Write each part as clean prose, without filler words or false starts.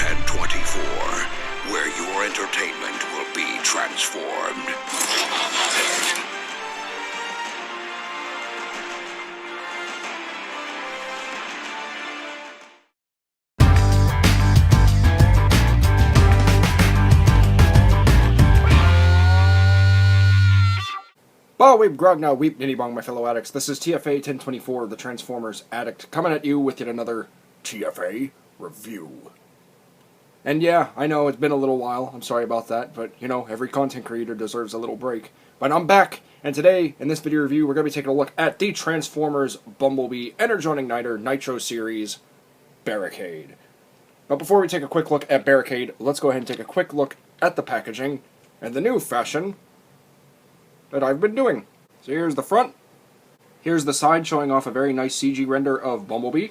1024, where your entertainment will be transformed. Bah weep grog now weep nitty bong, my fellow addicts. This is TFA 1024, the Transformers Addict, coming at you with yet another TFA review. And yeah, I know it's been a little while, I'm sorry about that, but you know, every content creator deserves a little break. But I'm back, and today, in this video review, we're going to be taking a look at the Transformers Bumblebee Energon Igniter Nitro Series Barricade. But before we take a quick look at Barricade, let's go ahead and take a quick look at the packaging and the new fashion that I've been doing. So here's the front. Here's the side showing off a very nice CG render of Bumblebee.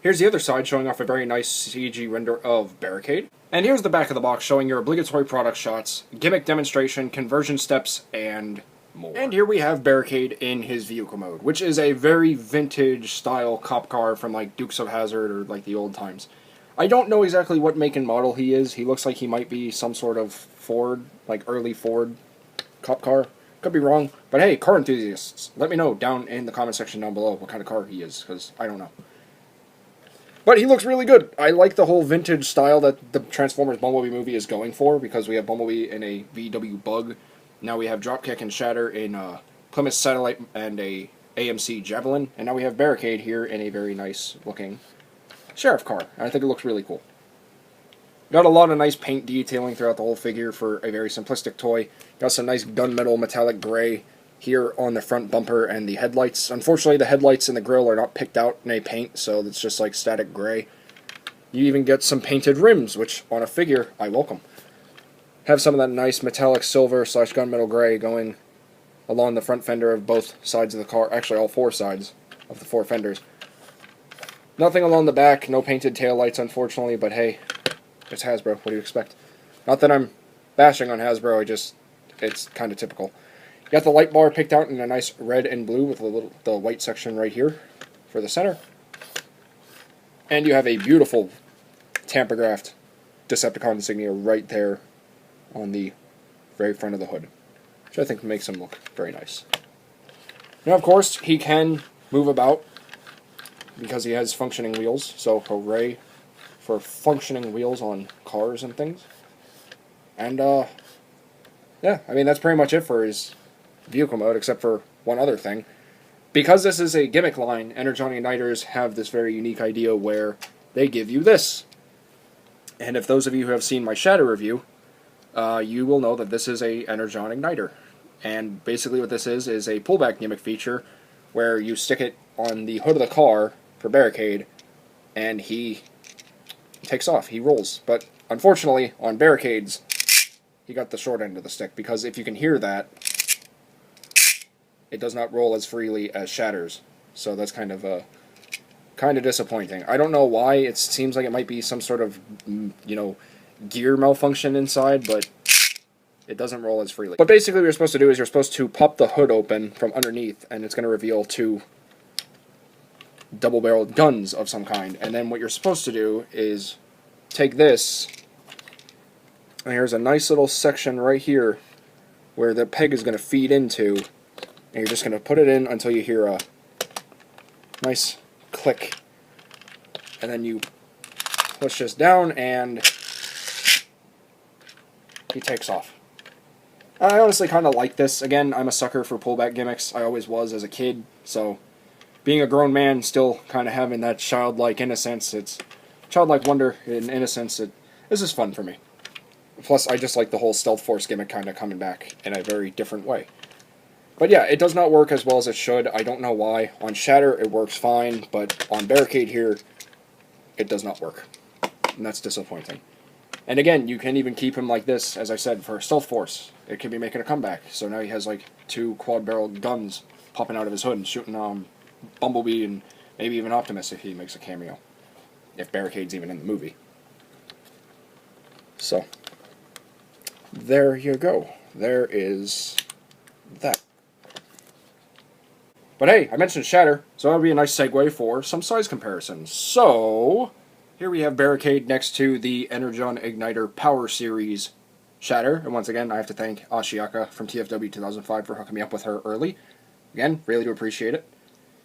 Here's the other side showing off a very nice CG render of Barricade. And here's the back of the box showing your obligatory product shots, gimmick demonstration, conversion steps, and more. And here we have Barricade in his vehicle mode, which is a very vintage style cop car from like Dukes of Hazzard or like the old times. I don't know exactly what make and model he is. He looks like he might be some sort of Ford, like early Ford cop car. Could be wrong, but hey, car enthusiasts, let me know down in the comment section down below what kind of car he is, because I don't know. But he looks really good. I like the whole vintage style that the Transformers Bumblebee movie is going for, because we have Bumblebee in a VW Bug. Now we have Dropkick and Shatter in a Plymouth Satellite and a AMC Javelin. And now we have Barricade here in a very nice looking sheriff car. And I think it looks really cool. Got a lot of nice paint detailing throughout the whole figure for a very simplistic toy. Got some nice gunmetal metallic gray here on the front bumper and the headlights. Unfortunately, the headlights and the grille are not picked out in a paint, so it's just like static gray. You even get some painted rims, which on a figure, I welcome. Have some of that nice metallic silver / gunmetal gray going along the front fender of both sides of the car. Actually, all four sides of the four fenders. Nothing along the back, no painted taillights, unfortunately, but hey, it's Hasbro. What do you expect? Not that I'm bashing on Hasbro, it's kind of typical. You got the light bar picked out in a nice red and blue with the white section right here for the center. And you have a beautiful tamper-graphed Decepticon insignia right there on the very front of the hood, which I think makes him look very nice. Now, of course, he can move about because he has functioning wheels, so hooray for functioning wheels on cars and things. And, yeah, I mean, that's pretty much it for his vehicle mode, except for one other thing. Because this is a gimmick line, Energon Igniters have this very unique idea where they give you this. And if those of you who have seen my Shadow review, you will know that this is a Energon Igniter. And basically what this is a pullback gimmick feature where you stick it on the hood of the car for Barricade, and he takes off, he rolls. But unfortunately, on Barricades, he got the short end of the stick, because if you can hear that, it does not roll as freely as Shatters. So that's kind of disappointing. I don't know why. It seems like it might be some sort of, you know, gear malfunction inside, but it doesn't roll as freely. What basically what you're supposed to do is you're supposed to pop the hood open from underneath, and it's going to reveal two double-barreled guns of some kind. And then what you're supposed to do is take this, and here's a nice little section right here where the peg is going to feed into, and you're just going to put it in until you hear a nice click, and then you push this down and he takes off. I honestly kind of like this. Again, I'm a sucker for pullback gimmicks. I always was as a kid, so being a grown man, still kind of having that childlike innocence, it's childlike wonder and innocence, this is fun for me. Plus, I just like the whole Stealth Force gimmick kind of coming back in a very different way. But yeah, it does not work as well as it should. I don't know why. On Shatter, it works fine, but on Barricade here, it does not work. And that's disappointing. And again, you can even keep him like this, as I said, for Stealth Force. It could be making a comeback. So now he has like two quad-barreled guns popping out of his hood and shooting Bumblebee and maybe even Optimus if he makes a cameo. If Barricade's even in the movie. So, there you go. There is that. But hey, I mentioned Shatter, so that would be a nice segue for some size comparisons. So, Here we have Barricade next to the Energon Igniter Power Series Shatter. And once again, I have to thank Ashiaka from TFW 2005 for hooking me up with her early. Again, really do appreciate it.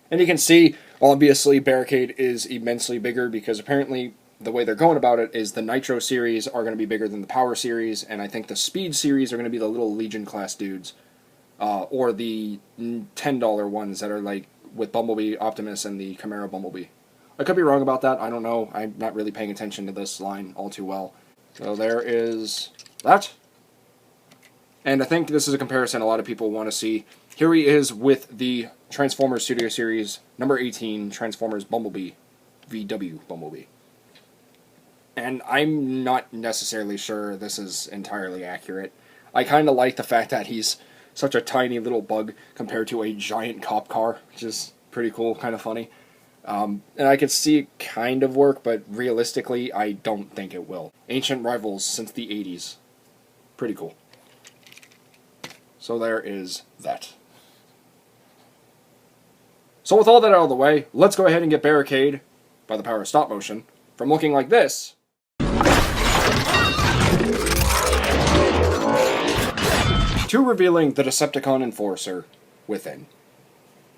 And you can see, obviously, Barricade is immensely bigger because apparently the way they're going about it is the Nitro series are going to be bigger than the Power series, and I think the Speed series are going to be the little Legion class dudes. Or the $10 ones that are like with Bumblebee, Optimus, and the Chimera Bumblebee. I could be wrong about that, I don't know. I'm not really paying attention to this line all too well. So there is that. And I think this is a comparison a lot of people want to see. Here he is with the Transformers Studio Series number 18, Transformers Bumblebee, VW Bumblebee. And I'm not necessarily sure this is entirely accurate. I kind of like the fact that he's such a tiny little bug compared to a giant cop car, which is pretty cool, kind of funny. And I could see it kind of work, but realistically, I don't think it will. Ancient rivals since the 80s. Pretty cool. So there is that. So with all that out of the way, let's go ahead and get Barricade, by the power of stop motion, from looking like this to revealing the Decepticon Enforcer within.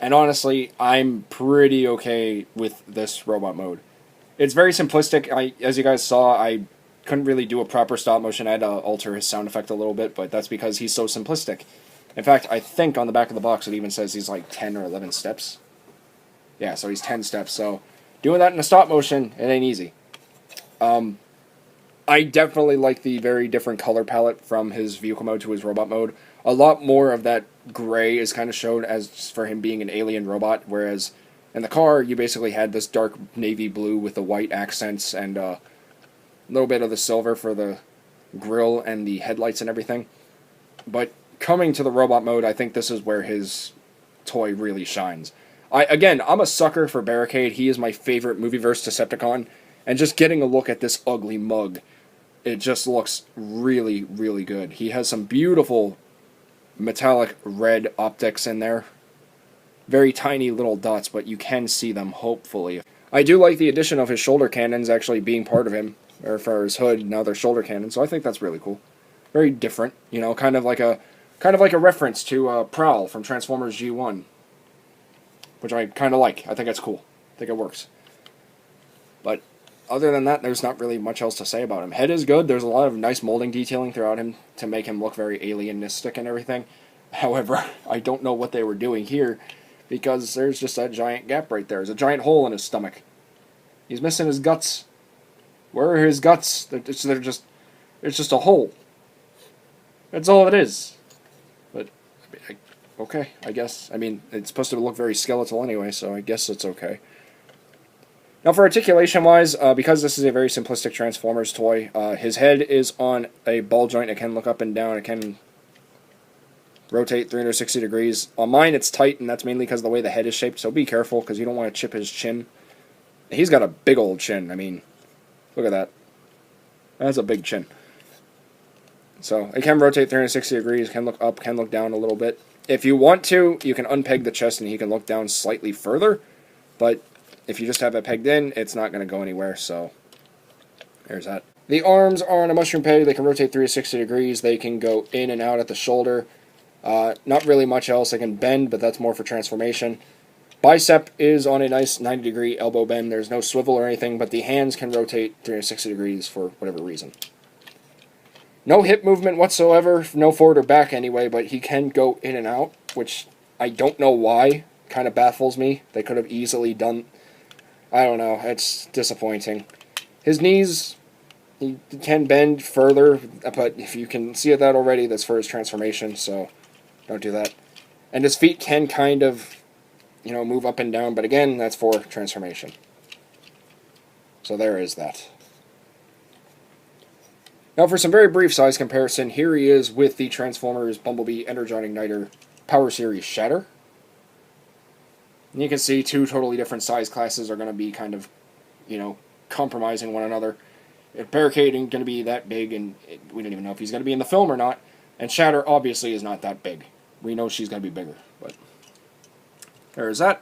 And honestly, I'm pretty okay with this robot mode. It's very simplistic. As you guys saw, I couldn't really do a proper stop motion. I had to alter his sound effect a little bit, but that's because he's so simplistic. In fact, I think on the back of the box it even says he's like 10 or 11 steps. Yeah, so he's 10 steps. So doing that in a stop motion, it ain't easy. I definitely like the very different color palette from his vehicle mode to his robot mode. A lot more of that gray is kind of shown as for him being an alien robot, whereas in the car you basically had this dark navy blue with the white accents and a little bit of the silver for the grille and the headlights and everything. But coming to the robot mode, I think this is where his toy really shines. I'm a sucker for Barricade. He is my favorite Movieverse Decepticon, and just getting a look at this ugly mug, it just looks really, really good. He has some beautiful metallic red optics in there. Very tiny little dots, but you can see them, hopefully. I do like the addition of his shoulder cannons actually being part of him, or for his hood, now they're shoulder cannons, so I think that's really cool. Very different, you know, kind of like a reference to Prowl from Transformers G1, which I kind of like. I think that's cool. I think it works. But other than that, there's not really much else to say about him. Head is good. There's a lot of nice molding detailing throughout him to make him look very alienistic and everything. However, I don't know what they were doing here, because there's just that giant gap right there. There's a giant hole in his stomach. He's missing his guts. Where are his guts? It's just a hole. That's all it is. But, okay, I guess. I mean, it's supposed to look very skeletal anyway, so I guess it's okay. Now, for articulation-wise, because this is a very simplistic Transformers toy, his head is on a ball joint. It can look up and down. It can rotate 360 degrees. On mine, it's tight, and that's mainly because of the way the head is shaped, so be careful, because you don't want to chip his chin. He's got a big old chin. I mean, look at that. That's a big chin. So, it can rotate 360 degrees, can look up, can look down a little bit. If you want to, you can unpeg the chest, and he can look down slightly further, but if you just have it pegged in, it's not going to go anywhere, so there's that. The arms are on a mushroom peg. They can rotate 360 degrees. They can go in and out at the shoulder. Not really much else. They can bend, but that's more for transformation. Bicep is on a nice 90-degree elbow bend. There's no swivel or anything, but the hands can rotate 360 degrees for whatever reason. No hip movement whatsoever, no forward or back anyway, but he can go in and out, which I don't know why. Kind of baffles me. They could have easily done... I don't know, it's disappointing. His knees, he can bend further, but if you can see that already, that's for his transformation, so don't do that. And his feet can kind of, you know, move up and down, but again, that's for transformation. So there is that. Now for some very brief size comparison, here he is with the Transformers Bumblebee Energon Igniter Power Series Shatter. And you can see two totally different size classes are going to be kind of, you know, compromising one another. If Barricade ain't going to be that big, and we don't even know if he's going to be in the film or not, and Shatter obviously is not that big. We know she's going to be bigger, but there's that.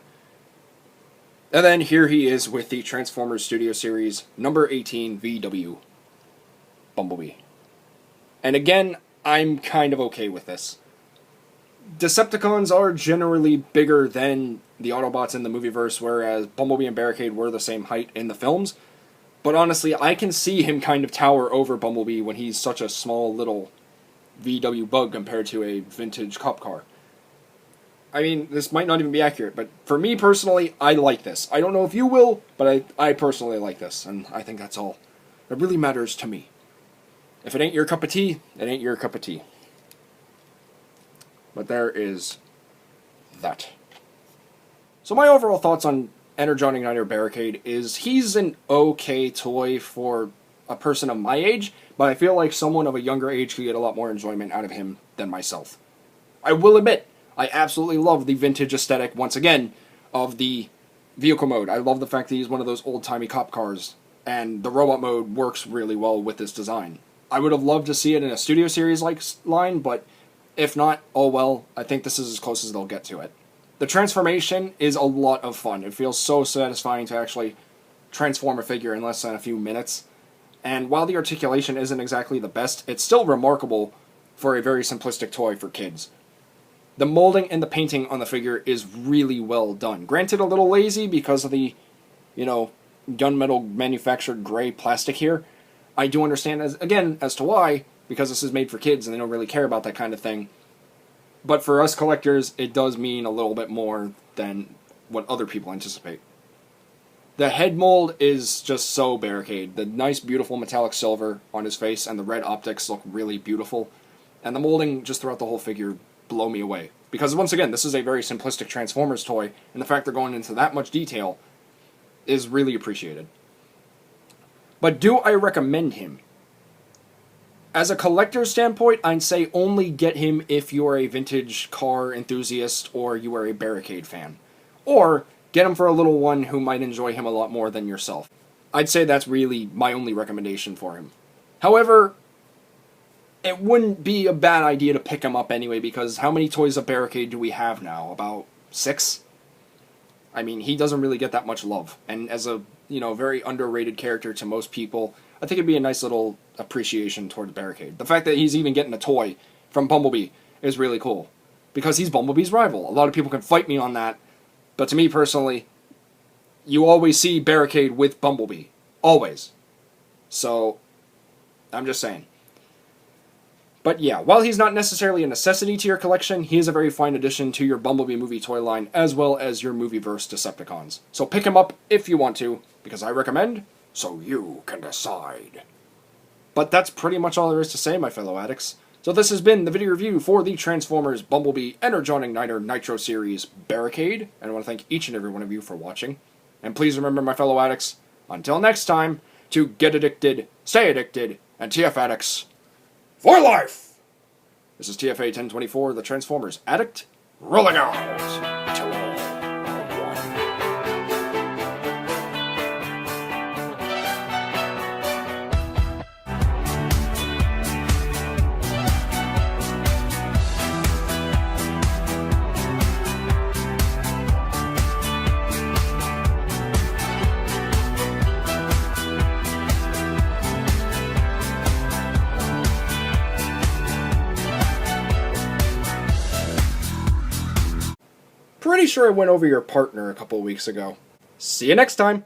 And then here he is with the Transformers Studio Series number 18 VW Bumblebee. And again, I'm kind of okay with this. Decepticons are generally bigger than the Autobots in the movieverse, whereas Bumblebee and Barricade were the same height in the films. But honestly, I can see him kind of tower over Bumblebee when he's such a small little VW bug compared to a vintage cop car. I mean, this might not even be accurate, but for me personally, I like this. I don't know if you will, but I personally like this, and I think that's all that really matters to me. If it ain't your cup of tea, it ain't your cup of tea. But there is that. So my overall thoughts on Energon Igniter Barricade is he's an okay toy for a person of my age, but I feel like someone of a younger age could get a lot more enjoyment out of him than myself. I will admit, I absolutely love the vintage aesthetic, once again, of the vehicle mode. I love the fact that he's one of those old-timey cop cars, and the robot mode works really well with this design. I would have loved to see it in a Studio Series-like line, but if not, oh well, I think this is as close as they'll get to it. The transformation is a lot of fun. It feels so satisfying to actually transform a figure in less than a few minutes. And while the articulation isn't exactly the best, it's still remarkable for a very simplistic toy for kids. The molding and the painting on the figure is really well done. Granted, a little lazy because of the, gunmetal manufactured gray plastic here. I do understand, as to why, because this is made for kids and they don't really care about that kind of thing. But for us collectors, it does mean a little bit more than what other people anticipate. The head mold is just so Barricade. The nice, beautiful metallic silver on his face and the red optics look really beautiful. And the molding just throughout the whole figure blow me away. Because once again, this is a very simplistic Transformers toy, and the fact they're going into that much detail is really appreciated. But do I recommend him? As a collector's standpoint, I'd say only get him if you're a vintage car enthusiast or you are a Barricade fan. Or get him for a little one who might enjoy him a lot more than yourself. I'd say that's really my only recommendation for him. However, it wouldn't be a bad idea to pick him up anyway, because how many toys of Barricade do we have now? About 6? I mean, he doesn't really get that much love. And as a, very underrated character to most people, I think it'd be a nice little appreciation towards Barricade. The fact that he's even getting a toy from Bumblebee is really cool. Because he's Bumblebee's rival. A lot of people can fight me on that. But to me personally, you always see Barricade with Bumblebee. Always. So, I'm just saying. But yeah, while he's not necessarily a necessity to your collection, he is a very fine addition to your Bumblebee movie toy line, as well as your Movieverse Decepticons. So pick him up if you want to, because I recommend, so you can decide. But that's pretty much all there is to say, my fellow addicts. So this has been the video review for the Transformers Bumblebee Energon Igniter Nitro Series Barricade, and I want to thank each and every one of you for watching. And please remember, my fellow addicts, until next time, to get addicted, stay addicted, and TF addicts, for life! This is TFA 1024, the Transformers Addict, rolling out! Pretty sure I went over your partner a couple weeks ago. See you next time!